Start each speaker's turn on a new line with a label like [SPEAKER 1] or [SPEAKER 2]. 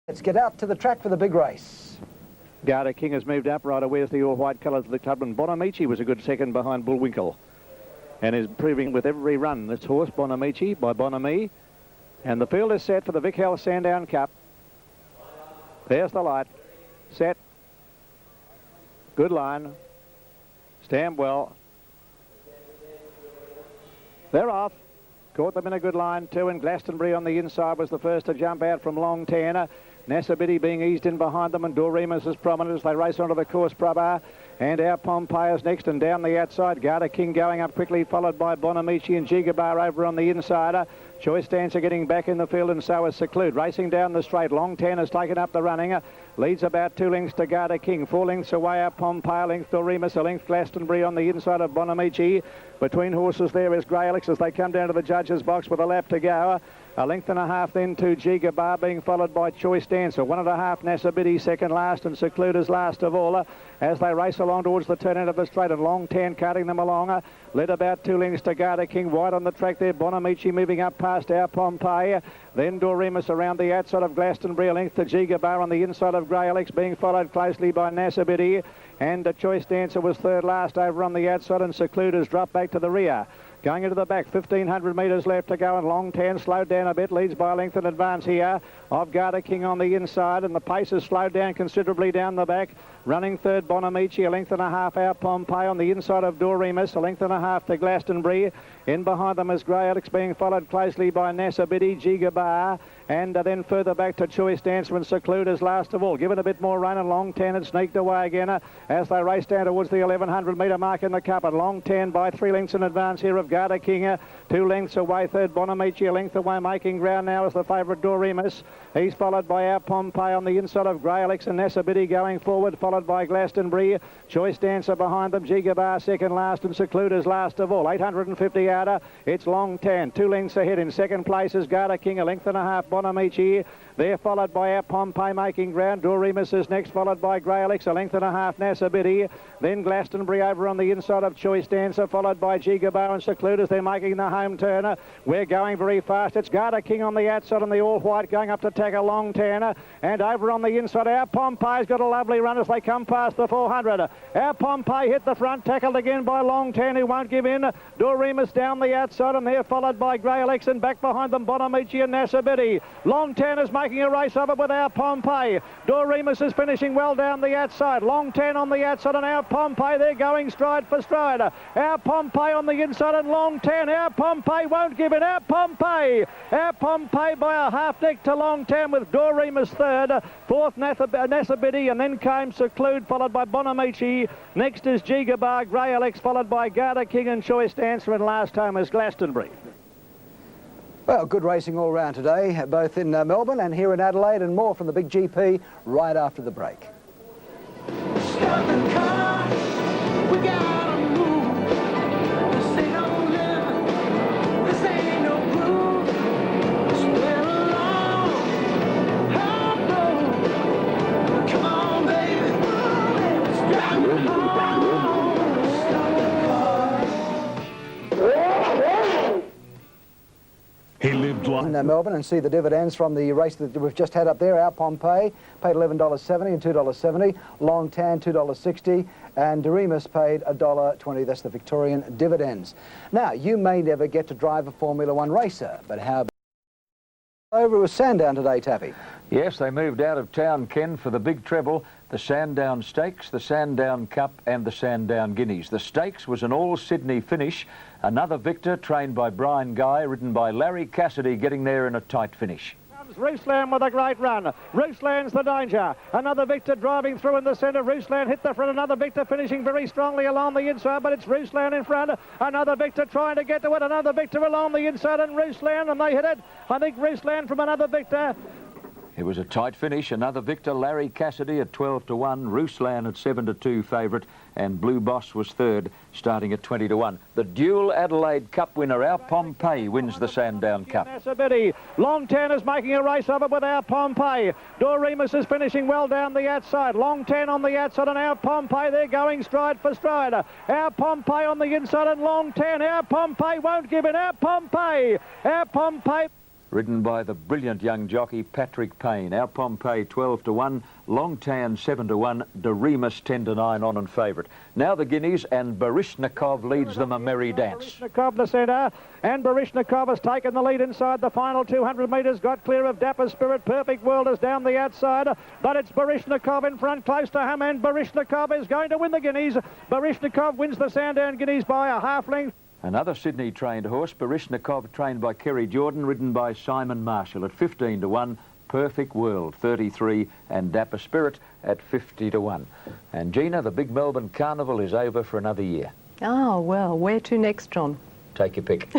[SPEAKER 1] Let's get out to the track for the big race.
[SPEAKER 2] Garda King has moved up right away as the all-white colours of the club, and Bonamici was a good second behind Bullwinkle and is improving with every run. This horse, Bonamici, by Bonami. And the field is set for the Vic Health Sandown Cup. There's the light. Set. Good line. Stand well. They're off. Caught them in a good line too, and Glastonbury on the inside was the first to jump out from Long Tan. Nasabidi being eased in behind them, and Doremus is prominent as they race onto the course. Prabha and our Pompeii is next, and down the outside Garda King going up quickly, followed by Bonamici and Gigabar over on the inside. Choice Dancer getting back in the field, and so is Seclude. Racing down the straight, Long Tan has taken up the running, leads about 2 lengths to Garda King, 4 lengths away up Pompeii, a length Doremus, a length Glastonbury on the inside of Bonamici. Between horses there is Grey Alex as they come down to the judges' box with a lap to go. A length and a half then to Gigabar, being followed by Choice Dancer. 1.5 Nasabidi second last, and Secluder's last of all as they race along towards the turn end of the straight, and Long Tan carting them along. Led about 2 lengths to Garda King, wide on the track there. Bonamici moving up past our Pompeii. Then Doremus around the outside of Glastonbury, a length to Gigabar on the inside of Grey Alex, being followed closely by Nasabidi. And Choice Dancer was third last over on the outside, and Secluder's dropped back to the rear. Going into the back, 1,500 metres left to go, and Long Tan slowed down a bit, leads by a length in advance here of Garda King on the inside, and the pace has slowed down considerably down the back. Running third, Bonamici, a length and a half out Pompeii on the inside of Doremus, a length and a half to Glastonbury. In behind them is Grey Alex, being followed closely by Nasabidi, Gigabar, and then further back to Choice Dancer and Secluder's last of all. Given a bit more run, and Long Tan had sneaked away again as they race down towards the 1,100 metre mark in the cup, and Long Tan by 3 lengths in advance here of Garda King. 2 lengths away, third Bonamici, a length away, making ground now as the favourite Doremus. He's followed by our Pompeii on the inside of Grey Alex, and Nasabidi going forward, followed by Glastonbury. Choice Dancer behind them, Gigabar second last, and Secluder's last of all. 850 yarder, it's Long Tan. 2 lengths ahead. In second place is Garda King, a length and a half Bonamici. They're followed by our Pompeii making ground. Doremus is next, followed by Grey Alex, a length and a half Nasabidi. Then Glastonbury over on the inside of Choice Dancer, followed by Gigabar and Seclude. They're making the home turner. We're going very fast. It's Garda King on the outside on the all-white, going up to tackle Long Tan. And over on the inside, our Pompeii's got a lovely run as they come past the 400. Our Pompeii hit the front, tackled again by Long Tan, who won't give in. Doremus down the outside, and they're followed by Grey Alex, and back behind them Bonamici and Nasabidi. Long Tan is making a race of it with our Pompeii. Doremus is finishing well down the outside. Long Tan on the outside, and our Pompeii, they're going stride for stride. Our Pompeii on the inside, and Long Tan. Our Pompeii won't give in. Our Pompeii by a half neck to Long Tan, with Doremus third. Fourth Nasabidi, and then came Seclude, followed by Bonamici. Next is Gigabar, Grey Alex, followed by Garda King and Choice Dancer, and last home is Glastonbury.
[SPEAKER 1] Well, good racing all round today, both in Melbourne and here in Adelaide, and more from the big GP right after the break.
[SPEAKER 3] Stop the car. We gotta move. This ain't no living. This ain't no groove. Swear along. Oh, no. Come on, baby. Drive me home. Stop the car.
[SPEAKER 1] He lived long in Melbourne and see the dividends from the race that we've just had up there. Our Pompeii paid $11.70 and $2.70. Long Tan $2.60, and Doremus paid $1.20. That's the Victorian dividends. Now, you may never get to drive a Formula One racer, but how about over with Sandown today, Taffy?
[SPEAKER 4] Yes, they moved out of town, Ken, for the big treble, the Sandown Stakes, the Sandown Cup and the Sandown Guineas. The Stakes was an all-Sydney finish. Another victor, trained by Brian Guy, ridden by Larry Cassidy, getting there in a tight finish.
[SPEAKER 2] Ruslan with a great run. Ruslan's the danger. Another victor driving through in the centre. Ruslan hit the front. Another victor finishing very strongly along the inside, but it's Ruslan in front. Another victor trying to get to it. Another victor along the inside, and Ruslan, and they hit it. I think Ruslan from another victor.
[SPEAKER 4] It was a tight finish. Another victor, Larry Cassidy, at 12-1. Ruslan at 7-2 favourite, and Blue Boss was third, starting at 20-1. The dual Adelaide Cup winner, our Pompeii, wins the Sandown Cup.
[SPEAKER 2] Long Tan is making a race of it with our Pompeii. Doremus is finishing well down the outside. Long Tan on the outside, and our Pompeii, they're going stride for stride. Our Pompeii on the inside, and Long Tan. Our Pompeii won't give in. Our Pompeii.
[SPEAKER 4] ridden by the brilliant young jockey Patrick Payne. Our Pompeii 12-1, Long Tan 7-1, Doremus 10-9 on and favourite. Now the guineas, and Baryshnikov leads them a merry dance.
[SPEAKER 2] Baryshnikov the centre, and Baryshnikov has taken the lead inside the final 200 metres, got clear of Dapper Spirit. Perfect World is down the outside, but it's Baryshnikov in front, close to him, and Baryshnikov is going to win the guineas. Baryshnikov wins the Sandown Guineas by a half length.
[SPEAKER 4] Another Sydney-trained horse, Baryshnikov, trained by Kerry Jordan, ridden by Simon Marshall at 15-1, Perfect World 33, and Dapper Spirit at 50-1. And Gina, the big Melbourne Carnival is over for another year.
[SPEAKER 5] Oh, well, where to next, John?
[SPEAKER 4] Take your pick.